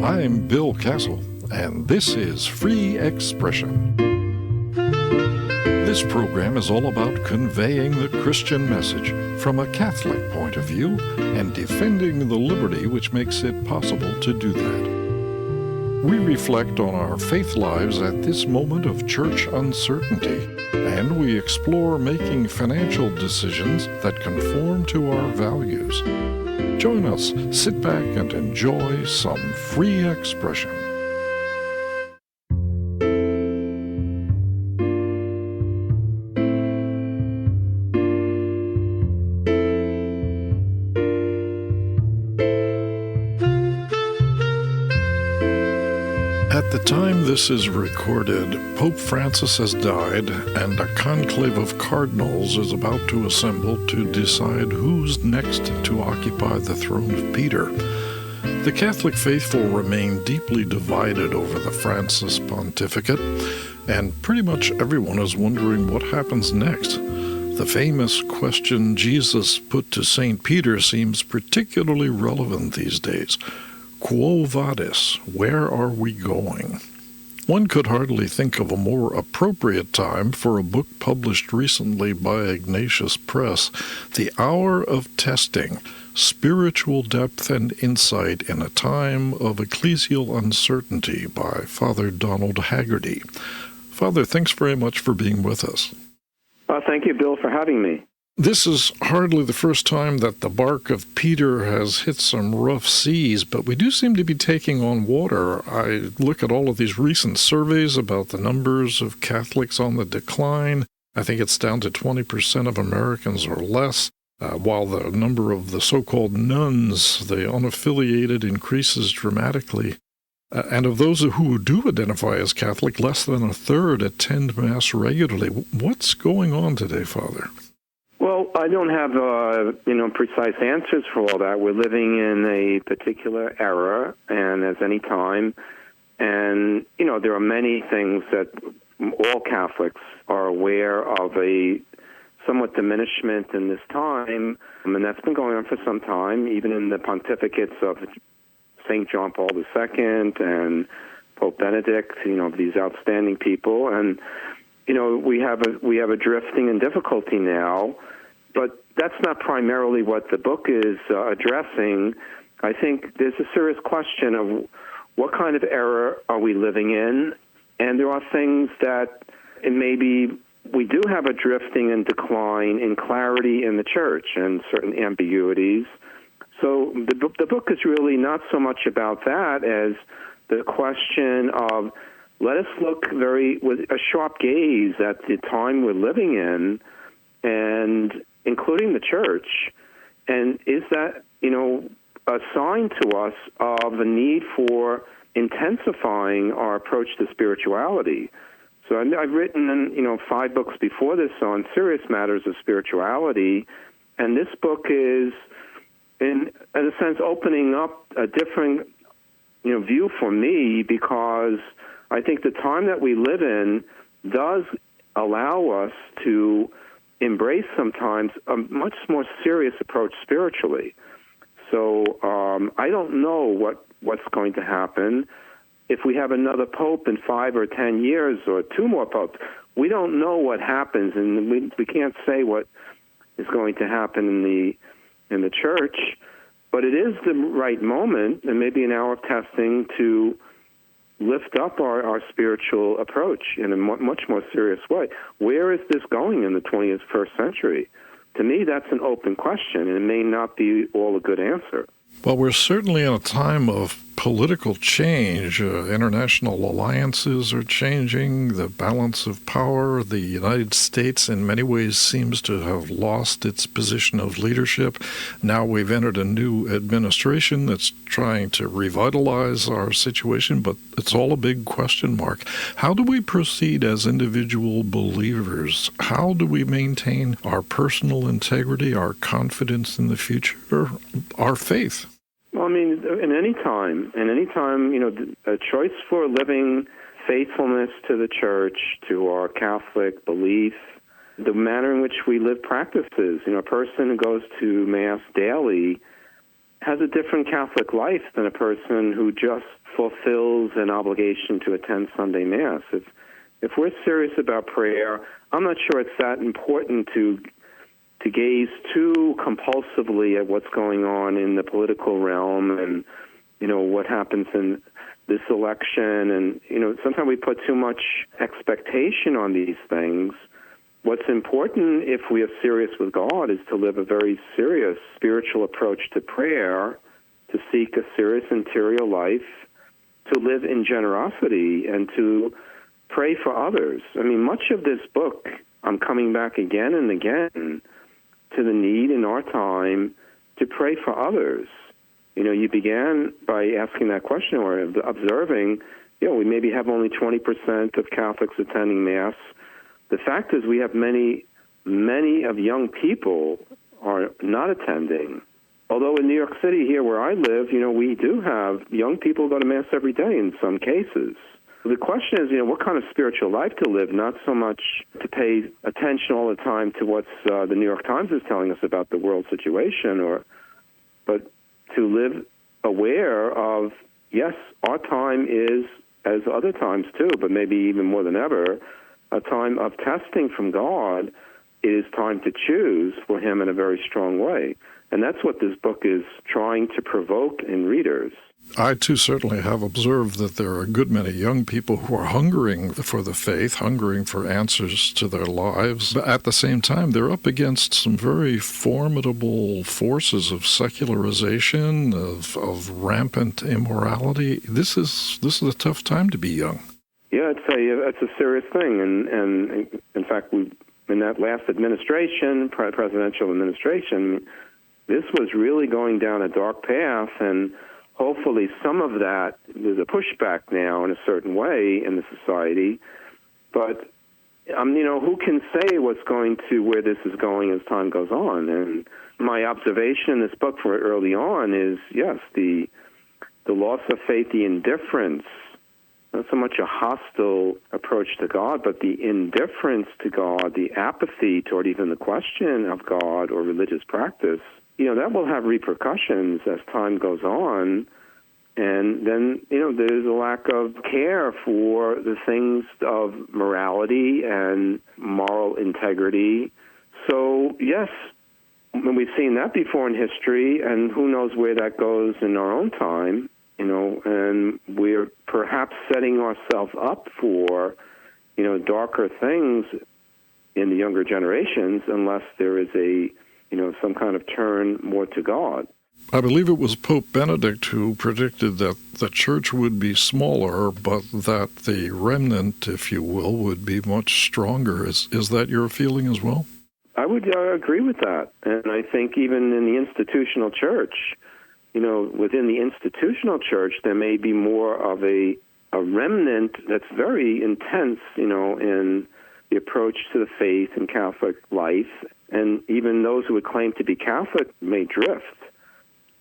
I'm Bill Kassel, and this is Free Expression. This program is all about conveying the Christian message from a Catholic point of view and defending the liberty which makes it possible to do that. We reflect on our faith lives at this moment of church uncertainty, and we explore making financial decisions that conform to our values. Join us, sit back, and enjoy some free expression. At the time this is recorded, Pope Francis has died, and a conclave of cardinals is about to assemble to decide who's next to occupy the throne of Peter. The Catholic faithful remain deeply divided over the Francis pontificate, and pretty much everyone is wondering what happens next. The famous question Jesus put to St. Peter seems particularly relevant these days. Quo vadis? Where are we going? One could hardly think of a more appropriate time for a book published recently by Ignatius Press, The Hour of Testing, Spiritual Depth and Insight in a Time of Ecclesial Uncertainty by Father Donald Hagerty. Father, thanks very much for being with us. Thank you, Bill, for having me. This is hardly the first time that the bark of Peter has hit some rough seas, but we do seem to be taking on water. I look at all of these recent surveys about the numbers of Catholics on the decline. I think it's down to 20% of Americans or less, while the number of the so-called nuns, the unaffiliated, increases dramatically. And of those who do identify as Catholic, less than a third attend Mass regularly. What's going on today, Father? Well, I don't have, precise answers for all that. We're living in a particular era, and as any time, and, there are many things that all Catholics are aware of a somewhat diminishment in this time, and that's been going on for some time, even in the pontificates of St. John Paul II and Pope Benedict, these outstanding people, and we have a drifting and difficulty now, but that's not primarily what the book is addressing. I think there's a serious question of what kind of era are we living in, and there are things that maybe we do have a drifting and decline in clarity in the church and certain ambiguities. So the book is really not so much about that as the question of let us look with a sharp gaze at the time we're living in, and including the church, and is that, a sign to us of a need for intensifying our approach to spirituality. So I've written, 5 books before this on serious matters of spirituality, and this book is, in a sense, opening up a different, view for me, because I think the time that we live in does allow us to embrace sometimes a much more serious approach spiritually. So I don't know what's going to happen. If we have another pope in 5 or 10 years or 2 more popes, we don't know what happens, and we can't say what is going to happen in the church. But it is the right moment, and maybe an hour of testing, to lift up our spiritual approach in a much more serious way. Where is this going in the 21st century? To me, that's an open question, and it may not be all a good answer. Well, we're certainly in a time of political change. International alliances are changing. The balance of power. The United States, in many ways, seems to have lost its position of leadership. Now we've entered a new administration that's trying to revitalize our situation, but it's all a big question mark. How do we proceed as individual believers? How do we maintain our personal integrity, our confidence in the future, our faith? Well, I mean, in any time, a choice for living faithfulness to the church, to our Catholic belief, the manner in which we live practices. A person who goes to Mass daily has a different Catholic life than a person who just fulfills an obligation to attend Sunday Mass. If we're serious about prayer, I'm not sure it's that important to gaze too compulsively at what's going on in the political realm and, what happens in this election. And, sometimes we put too much expectation on these things. What's important, if we are serious with God, is to live a very serious spiritual approach to prayer, to seek a serious interior life, to live in generosity, and to pray for others. I mean, much of this book, I'm coming back again and again to the need in our time to pray for others. You began by asking that question or observing, we maybe have only 20% of Catholics attending Mass. The fact is we have many of young people are not attending. Although in New York City here where I live, we do have young people go to Mass every day in some cases. The question is, what kind of spiritual life to live, not so much to pay attention all the time to what the New York Times is telling us about the world situation, but to live aware of, yes, our time is, as other times too, but maybe even more than ever, a time of testing from God. It is time to choose for Him in a very strong way. And that's what this book is trying to provoke in readers. I, too, certainly have observed that there are a good many young people who are hungering for the faith, hungering for answers to their lives. But at the same time, they're up against some very formidable forces of secularization, of rampant immorality. This is a tough time to be young. Yeah, it's a serious thing. And in fact, in that last administration, presidential administration, this was really going down a dark path, and hopefully some of that, there's a pushback now in a certain way in the society, but who can say where this is going as time goes on? And my observation in this book for early on is, yes, the loss of faith, the indifference, not so much a hostile approach to God, but the indifference to God, the apathy toward even the question of God or religious practice, that will have repercussions as time goes on. And then, there's a lack of care for the things of morality and moral integrity. So, yes, we've seen that before in history, and who knows where that goes in our own time, and we're perhaps setting ourselves up for, darker things in the younger generations unless there is some kind of turn more to God. I believe it was Pope Benedict who predicted that the church would be smaller, but that the remnant, if you will, would be much stronger. Is that your feeling as well? I would agree with that. And I think even in the institutional church, within the institutional church, there may be more of a remnant that's very intense, in the approach to the faith and Catholic life. And even those who would claim to be Catholic may drift.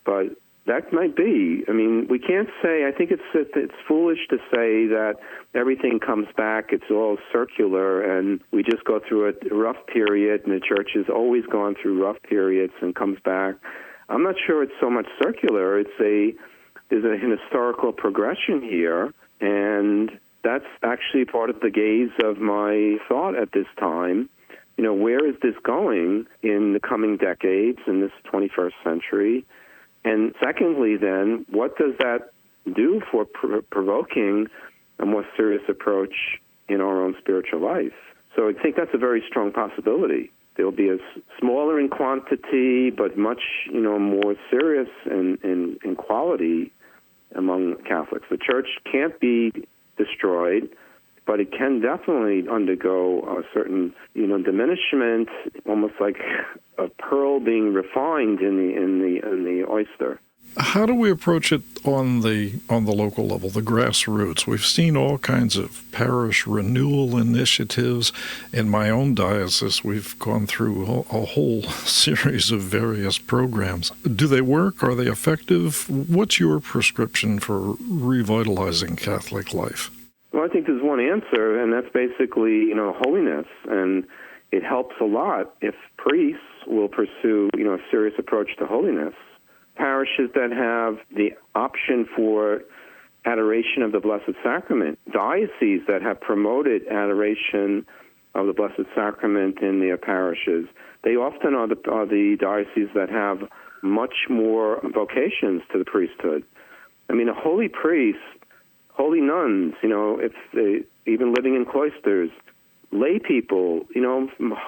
But that might be. I mean, we can't say, I think it's foolish to say that everything comes back, it's all circular, and we just go through a rough period, and the church has always gone through rough periods and comes back. I'm not sure it's so much circular. There's an historical progression here, and that's actually part of the gaze of my thought at this time. Where is this going in the coming decades, in this 21st century? And secondly, then, what does that do for provoking a more serious approach in our own spiritual life? So I think that's a very strong possibility. They'll be smaller in quantity, but much, more serious in quality among Catholics. The church can't be destroyed, but it can definitely undergo a certain, diminishment, almost like a pearl being refined in the oyster. How do we approach it on the local level, the grassroots? We've seen all kinds of parish renewal initiatives. In my own diocese, we've gone through a whole series of various programs. Do they work? Are they effective? What's your prescription for revitalizing Catholic life? Well, I think there's one answer, and that's basically, holiness. And it helps a lot if priests will pursue, a serious approach to holiness. Parishes that have the option for adoration of the Blessed Sacrament. Dioceses that have promoted adoration of the Blessed Sacrament in their parishes, they often are the dioceses that have much more vocations to the priesthood. I mean, a holy priest, holy nuns, if they even living in cloisters, lay people,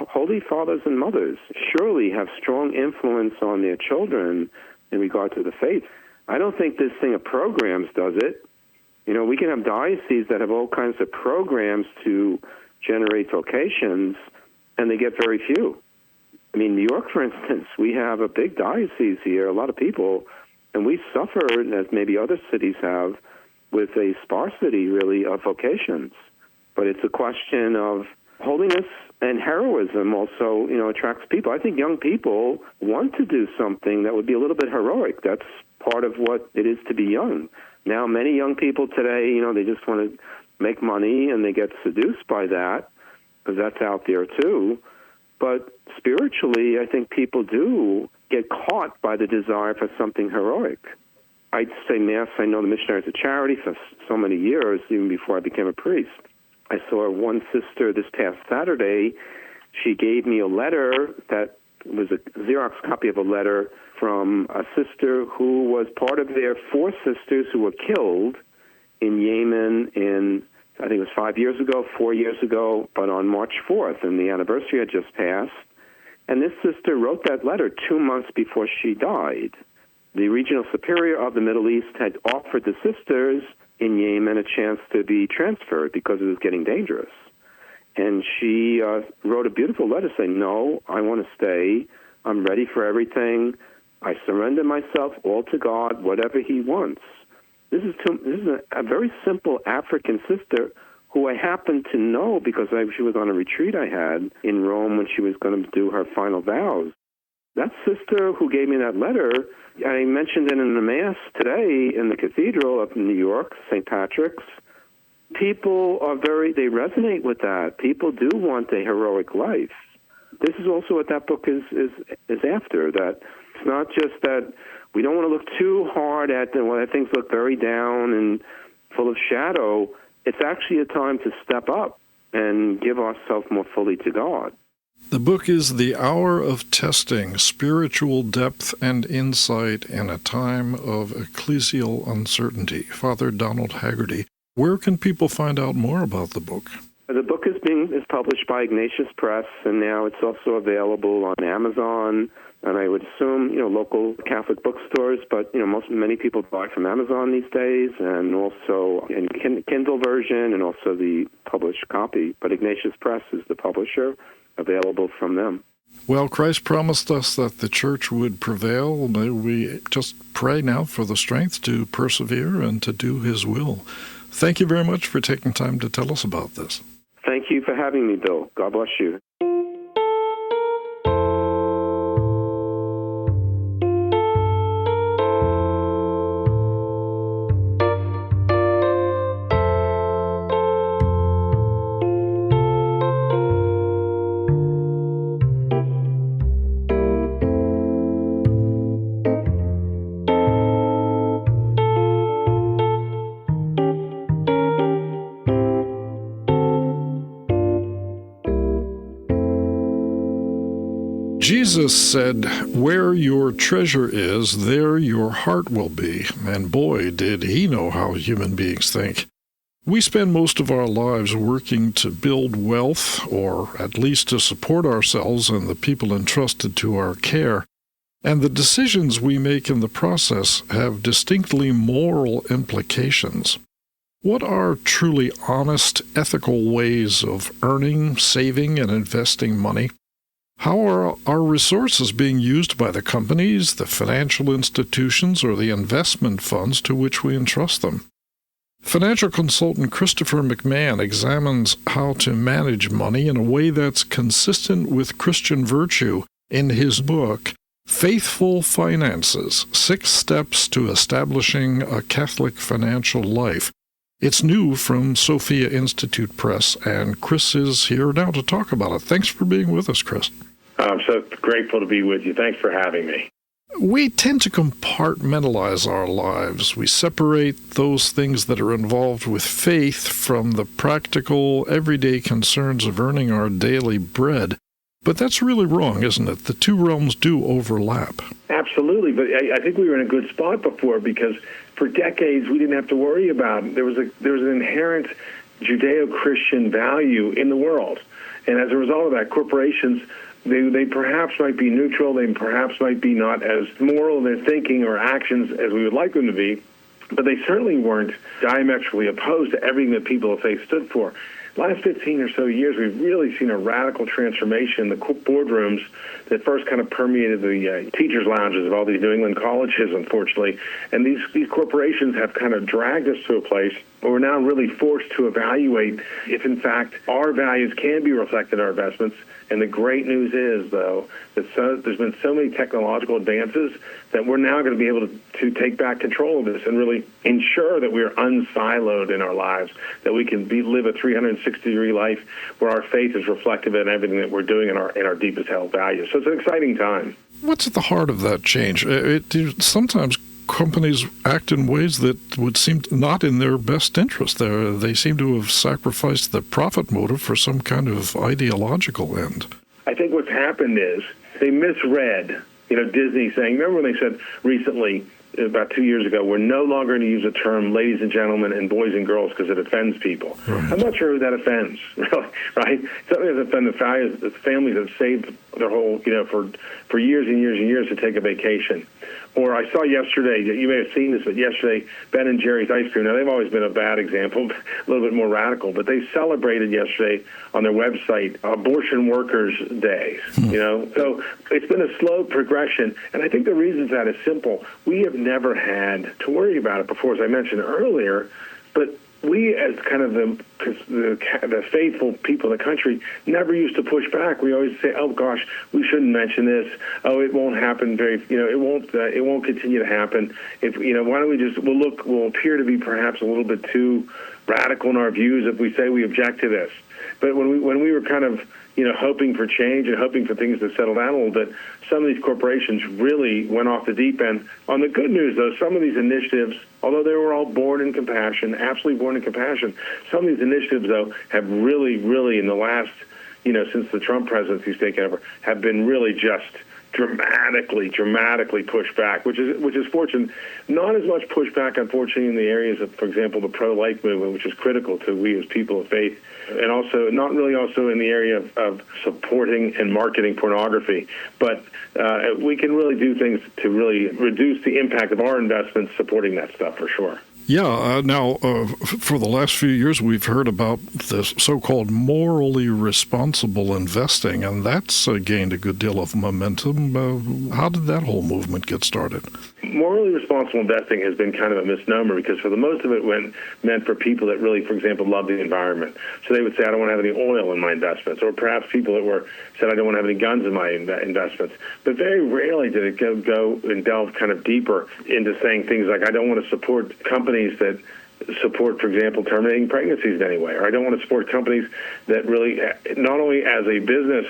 holy fathers and mothers surely have strong influence on their children in regard to the faith. I don't think this thing of programs does it. We can have dioceses that have all kinds of programs to generate vocations, and they get very few. I mean, New York, for instance, we have a big diocese here, a lot of people, and we suffered, as maybe other cities have, with a sparsity, really, of vocations. But it's a question of holiness, and heroism also, attracts people. I think young people want to do something that would be a little bit heroic. That's part of what it is to be young. Now, many young people today, they just want to make money, and they get seduced by that, because that's out there too. But spiritually, I think people do get caught by the desire for something heroic. I'd say Mass, I know the Missionaries of Charity for so many years, even before I became a priest. I saw one sister this past Saturday. She gave me a letter that was a Xerox copy of a letter from a sister who was part of their 4 sisters who were killed in Yemen in, I think it was 4 years ago, but on March 4th, and the anniversary had just passed. And this sister wrote that letter 2 months before she died. The regional superior of the Middle East had offered the sisters in Yemen a chance to be transferred because it was getting dangerous. And she wrote a beautiful letter saying, no, I want to stay. I'm ready for everything. I surrender myself all to God, whatever he wants. This is a very simple African sister who I happened to know because she was on a retreat I had in Rome when she was going to do her final vows. That sister who gave me that letter, I mentioned it in the Mass today in the Cathedral of New York, St. Patrick's. People they resonate with that. People do want a heroic life. This is also what that book is after, that it's not just that we don't want to look too hard at when things look very down and full of shadow. It's actually a time to step up and give ourselves more fully to God. The book is The Hour of Testing, Spiritual Depth and Insight in a Time of Ecclesial Uncertainty. Father Donald Hagerty, where can people find out more about the book? The book is published by Ignatius Press, and now it's also available on Amazon, and I would assume, local Catholic bookstores, but, many people buy from Amazon these days, and also in Kindle version, and also the published copy. But Ignatius Press is the publisher, available from them. Well, Christ promised us that the church would prevail. May we just pray now for the strength to persevere and to do his will. Thank you very much for taking time to tell us about this. Thank you for having me, Bill. God bless you. Jesus said, "Where your treasure is, there your heart will be." And boy, did he know how human beings think. We spend most of our lives working to build wealth, or at least to support ourselves and the people entrusted to our care. And the decisions we make in the process have distinctly moral implications. What are truly honest, ethical ways of earning, saving, and investing money? How are our resources being used by the companies, the financial institutions, or the investment funds to which we entrust them? Financial consultant Christopher McMahon examines how to manage money in a way that's consistent with Christian virtue in his book, Faithful Finances: 6 Steps to Establishing a Catholic Financial Life. It's new from Sophia Institute Press, and Chris is here now to talk about it. Thanks for being with us, Chris. I'm so grateful to be with you. Thanks for having me. We tend to compartmentalize our lives. We separate those things that are involved with faith from the practical, everyday concerns of earning our daily bread. But that's really wrong, isn't it? The two realms do overlap. Absolutely, but I think we were in a good spot before because for decades we didn't have to worry about it. There was an inherent Judeo-Christian value in the world. And as a result of that, corporations, they perhaps might be neutral, they perhaps might be not as moral in their thinking or actions as we would like them to be, but they certainly weren't diametrically opposed to everything that people of faith stood for. Last 15 or so years, we've really seen a radical transformation in the boardrooms that first kind of permeated the teachers' lounges of all these New England colleges, unfortunately. And these corporations have kind of dragged us to a place where we're now really forced to evaluate if, in fact, our values can be reflected in our investments. And the great news is, though, that there's been so many technological advances that we're now going to be able to take back control of this and really ensure that we're unsiloed in our lives, that we can live a 360-degree life where our faith is reflective in everything that we're doing in our deepest held values. So it's an exciting time. What's at the heart of that change? Sometimes companies act in ways that would seem not in their best interest. They seem to have sacrificed the profit motive for some kind of ideological end. I think what's happened is they misread, Disney saying, remember when they said recently, about 2 years ago, we're no longer going to use the term ladies and gentlemen and boys and girls because it offends people. Right. I'm not sure who that offends, really, right? Something that's offended the families that have saved their whole, for years and years and years to take a vacation. Or I saw yesterday, you may have seen this, but yesterday, Ben & Jerry's ice cream. Now, they've always been a bad example, a little bit more radical, but they celebrated yesterday on their website Abortion Workers Day, So it's been a slow progression, and I think the reason for that is simple. We have never had to worry about it before, as I mentioned earlier, but we, as kind of the faithful people of the country, never used to push back. We always say, "Oh gosh, we shouldn't mention this. Oh, it won't happen. It won't continue to happen. If why don't we we'll appear to be perhaps a little bit too radical in our views if we say we object to this." But when we were kind of hoping for change and hoping for things to settle down a little bit, some of these corporations really went off the deep end. On the good news, though, some of these initiatives, although they were all born in compassion, absolutely born in compassion, some of these initiatives, though, have really, really in the last, since the Trump presidency's taken over, have been really just dramatically pushed back, which is fortunate. Not as much pushback, unfortunately, in the areas of, for example, the pro-life movement, which is critical to we as people of faith, and also not really also in the area of supporting and marketing pornography. But we can really do things to really reduce the impact of our investments supporting that stuff for sure. Yeah, now, for the last few years, we've heard about this so-called morally responsible investing, and that's gained a good deal of momentum. How did that whole movement get started? Morally responsible investing has been kind of a misnomer because for the most of it meant for people that really, for example, love the environment. So they would say, I don't want to have any oil in my investments, or perhaps people that said, I don't want to have any guns in my investments. But very rarely did it go and delve kind of deeper into saying things like, I don't want to support companies that support, for example, terminating pregnancies in any way, or I don't want to support companies that really, not only as a business,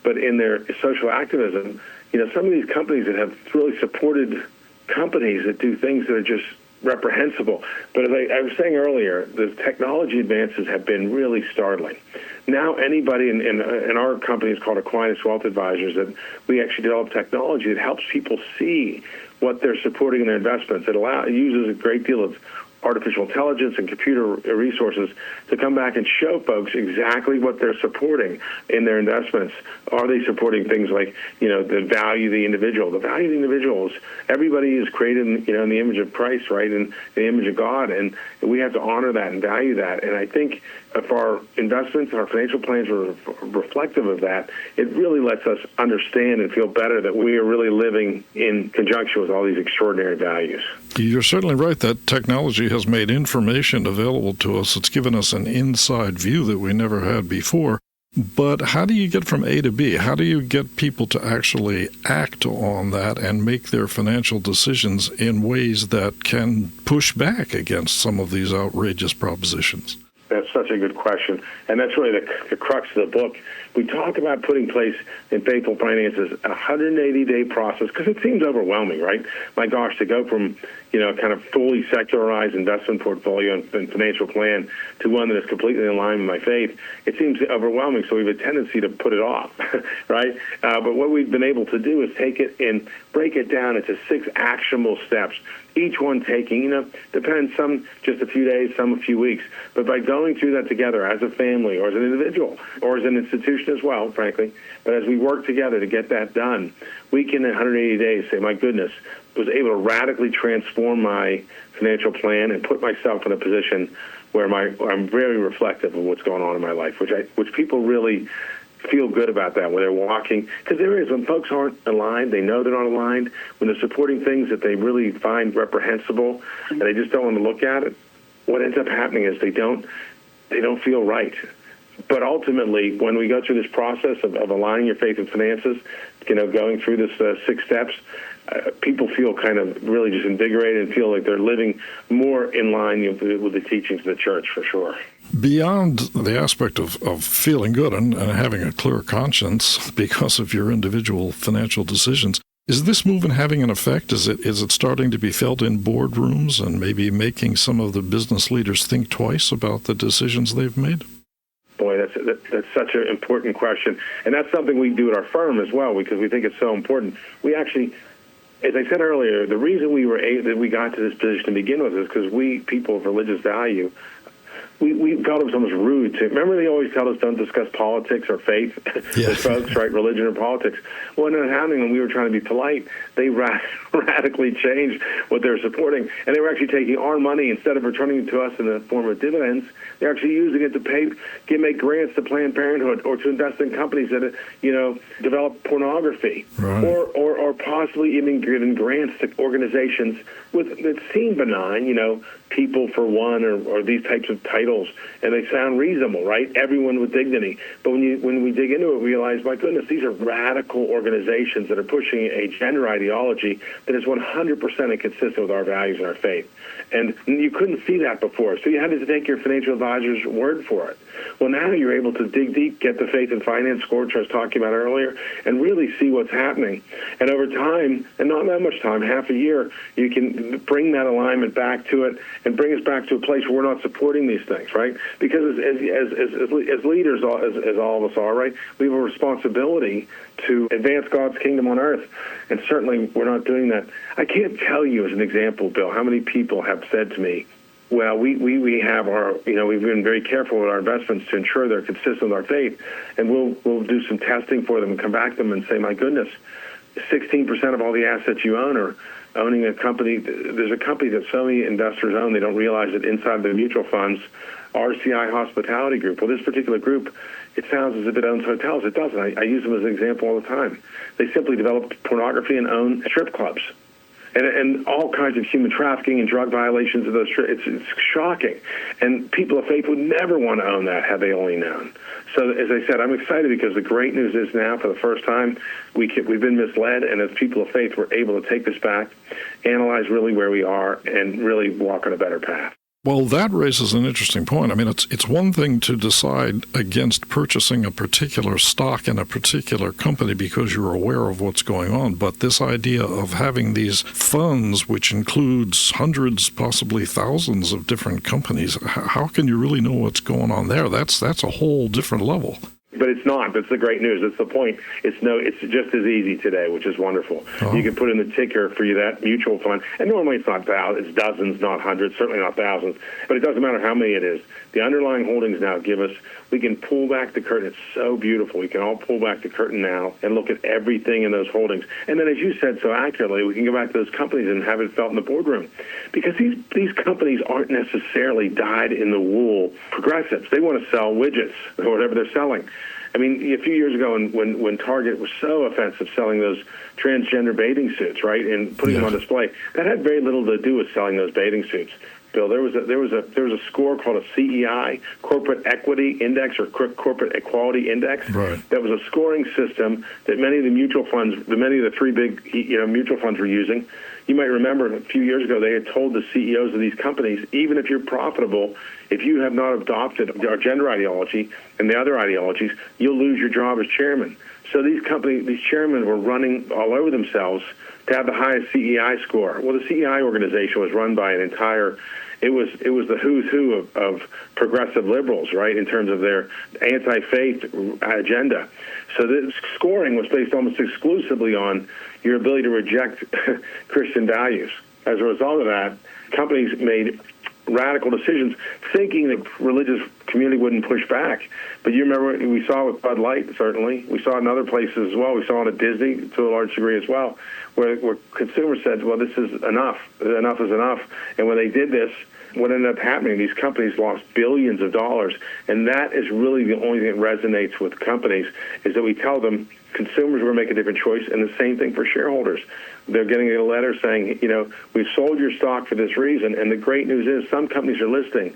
but in their social activism, some of these companies that have really supported companies that do things that are just reprehensible. But as I was saying earlier, the technology advances have been really startling. Now anybody in our company is called Aquinas Wealth Advisors, that we actually develop technology that helps people see what they're supporting in their investments. It uses a great deal of artificial intelligence and computer resources to come back and show folks exactly what they're supporting in their investments. Are they supporting things like, the value of the individual? The value of the individual is everybody is created, in the image of Christ, right, in the image of God, and we have to honor that and value that. And I think if our investments and our financial plans are reflective of that, it really lets us understand and feel better that we are really living in conjunction with all these extraordinary values. You're certainly right that technology has made information available to us. It's given us an inside view that we never had before. But how do you get from A to B? How do you get people to actually act on that and make their financial decisions in ways that can push back against some of these outrageous propositions? That's such a good question. And that's really the crux of the book. We talk about putting place in faithful finances a 180-day process because it seems overwhelming, right? My gosh, to go from, kind of fully secularized investment portfolio and financial plan to one that is completely in line with my faith, it seems overwhelming. So we have a tendency to put it off, right? But what we've been able to do is take it and break it down into 6 actionable steps, each one taking, depends, some just a few days, some a few weeks. But by going through that together as a family or as an individual or as an institution as well, frankly, but as we work together to get that done, we can in 180 days say, my goodness, was able to radically transform my financial plan and put myself in a position where I'm very reflective of what's going on in my life, which people really feel good about that when they're walking. Because when folks aren't aligned, they know they're not aligned, when they're supporting things that they really find reprehensible and they just don't want to look at it, what ends up happening is they don't feel right. But ultimately, when we go through this process of aligning your faith and finances, going through this 6 steps, people feel kind of really just invigorated and feel like they're living more in line with the teachings of the church, for sure. Beyond the aspect of feeling good and having a clear conscience because of your individual financial decisions, is this movement having an effect? Is it starting to be felt in boardrooms and maybe making some of the business leaders think twice about the decisions they've made? Boy, that's such an important question. And that's something we do at our firm as well because we think it's so important. We actually, as I said earlier, the reason we got to this position to begin with is because we, people of religious value, we felt it was almost rude to. Remember, they always tell us don't discuss politics or faith with folks, right? Religion or politics. Well, it ended up happening when we were trying to be polite. They radically changed what they were supporting, and they were actually taking our money instead of returning it to us in the form of dividends. They're actually using it to make grants to Planned Parenthood or to invest in companies that develop pornography, right. or possibly even giving grants to organizations that seem benign, People for One or these types of titles, and they sound reasonable, right? Everyone with dignity. But when we dig into it, we realize, my goodness, these are radical organizations that are pushing a gender ideology that is 100% inconsistent with our values and our faith. And you couldn't see that before, so you had to take your financial advisor's word for it. Well, now you're able to dig deep, get the faith and finance score, which I was talking about earlier, and really see what's happening. And over time, and not that much time, half a year, you can bring that alignment back to it and bring us back to a place where we're not supporting these things, right? Because as leaders, as all of us are, right, we have a responsibility to advance God's kingdom on earth. And certainly we're not doing that. I can't tell you as an example, Bill, how many people have said to me, well, we have our, we've been very careful with our investments to ensure they're consistent with our faith, and we'll do some testing for them and come back to them and say, my goodness, 16% of all the assets you own are owning a company. There's a company that so many investors own, they don't realize that inside the mutual funds, RCI Hospitality Group. Well, this particular group, it sounds as if it owns hotels. It doesn't. I use them as an example all the time. They simply develop pornography and own strip clubs. And all kinds of human trafficking and drug violations of those. It's shocking. And people of faith would never want to own that had they only known. So, as I said, I'm excited because the great news is now, for the first time, we've been misled, and as people of faith, we're able to take this back, analyze really where we are, and really walk on a better path. Well, that raises an interesting point. I mean, it's one thing to decide against purchasing a particular stock in a particular company because you're aware of what's going on, but this idea of having these funds, which includes hundreds, possibly thousands of different companies, how can you really know what's going on there? That's a whole different level. But it's not. That's the great news. That's the point. It's just as easy today, which is wonderful. Oh. You can put in the ticker for that mutual fund, and normally it's not thousands, it's dozens, not hundreds, certainly not thousands. But it doesn't matter how many it is. The underlying holdings now we can pull back the curtain. It's so beautiful. We can all pull back the curtain now and look at everything in those holdings. And then, as you said so accurately, we can go back to those companies and have it felt in the boardroom. Because these companies aren't necessarily dyed-in-the-wool progressives. They want to sell widgets or whatever they're selling. I mean, a few years ago when Target was so offensive selling those transgender bathing suits, right, and putting them on display, that had very little to do with selling those bathing suits. Bill, there was a score called a CEI, Corporate Equity Index, or Corporate Equality Index. Right. That was a scoring system that many of the mutual funds, many of the three big mutual funds were using. You might remember a few years ago they had told the CEOs of these companies, even if you're profitable, if you have not adopted our gender ideology and the other ideologies, you'll lose your job as chairman. So these chairmen were running all over themselves to have the highest CEI score. Well, the CEI organization was run by it was the who's who of progressive liberals, right, in terms of their anti-faith agenda. So the scoring was based almost exclusively on your ability to reject Christian values. As a result of that, companies made radical decisions thinking the religious community wouldn't push back. But you remember, we saw it with Bud Light, certainly. We saw it in other places as well. We saw it at Disney to a large degree as well, where consumers said, well, this is enough. Enough is enough. And when they did this, what ended up happening, these companies lost billions of dollars. And that is really the only thing that resonates with companies, is that we tell them consumers will make a different choice, and the same thing for shareholders. They're getting a letter saying, we've sold your stock for this reason. And the great news is some companies are listing.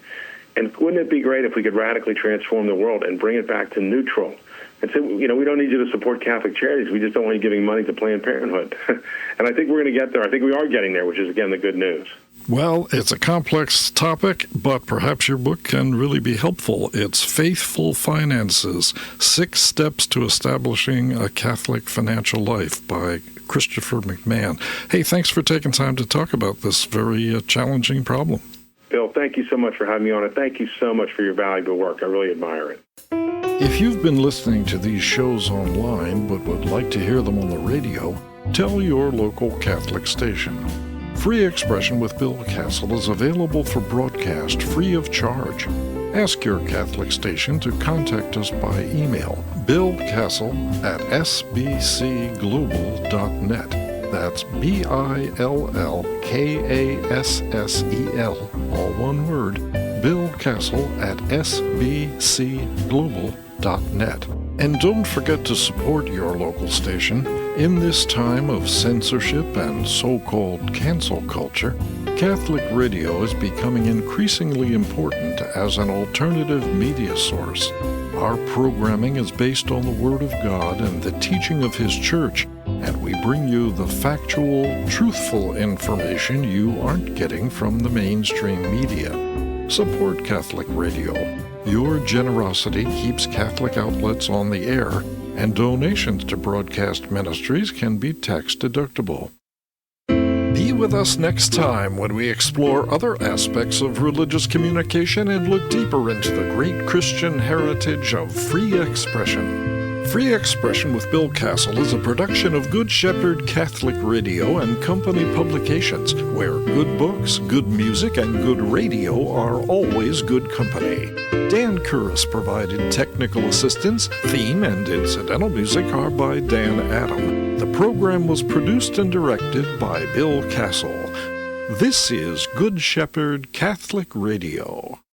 And wouldn't it be great if we could radically transform the world and bring it back to neutral? And say, we don't need you to support Catholic charities. We just don't want you giving money to Planned Parenthood. And I think we're going to get there. I think we are getting there, which is, again, the good news. Well, it's a complex topic, but perhaps your book can really be helpful. It's Faithful Finances, 6 Steps to Establishing a Catholic Financial Life by Christopher McMahon. Hey, thanks for taking time to talk about this very challenging problem. Bill, thank you so much for having me on, and thank you so much for your valuable work. I really admire it. If you've been listening to these shows online but would like to hear them on the radio, tell your local Catholic station. Free Expression with Bill Kassel is available for broadcast free of charge. Ask your Catholic station to contact us by email, billkassel@sbcglobal.net. That's BILLKASSEL, all one word, billkassel@sbcglobal.net. And don't forget to support your local station. In this time of censorship and so-called cancel culture, Catholic radio is becoming increasingly important as an alternative media source. Our programming is based on the Word of God and the teaching of His Church, and we bring you the factual, truthful information you aren't getting from the mainstream media. Support Catholic radio. Your generosity keeps Catholic outlets on the air, and donations to broadcast ministries can be tax-deductible. Be with us next time when we explore other aspects of religious communication and look deeper into the great Christian heritage of free expression. Free Expression with Bill Kassel is a production of Good Shepherd Catholic Radio and Company Publications, where good books, good music, and good radio are always good company. Dan Curris provided technical assistance. Theme and incidental music are by Dan Adam. The program was produced and directed by Bill Kassel. This is Good Shepherd Catholic Radio.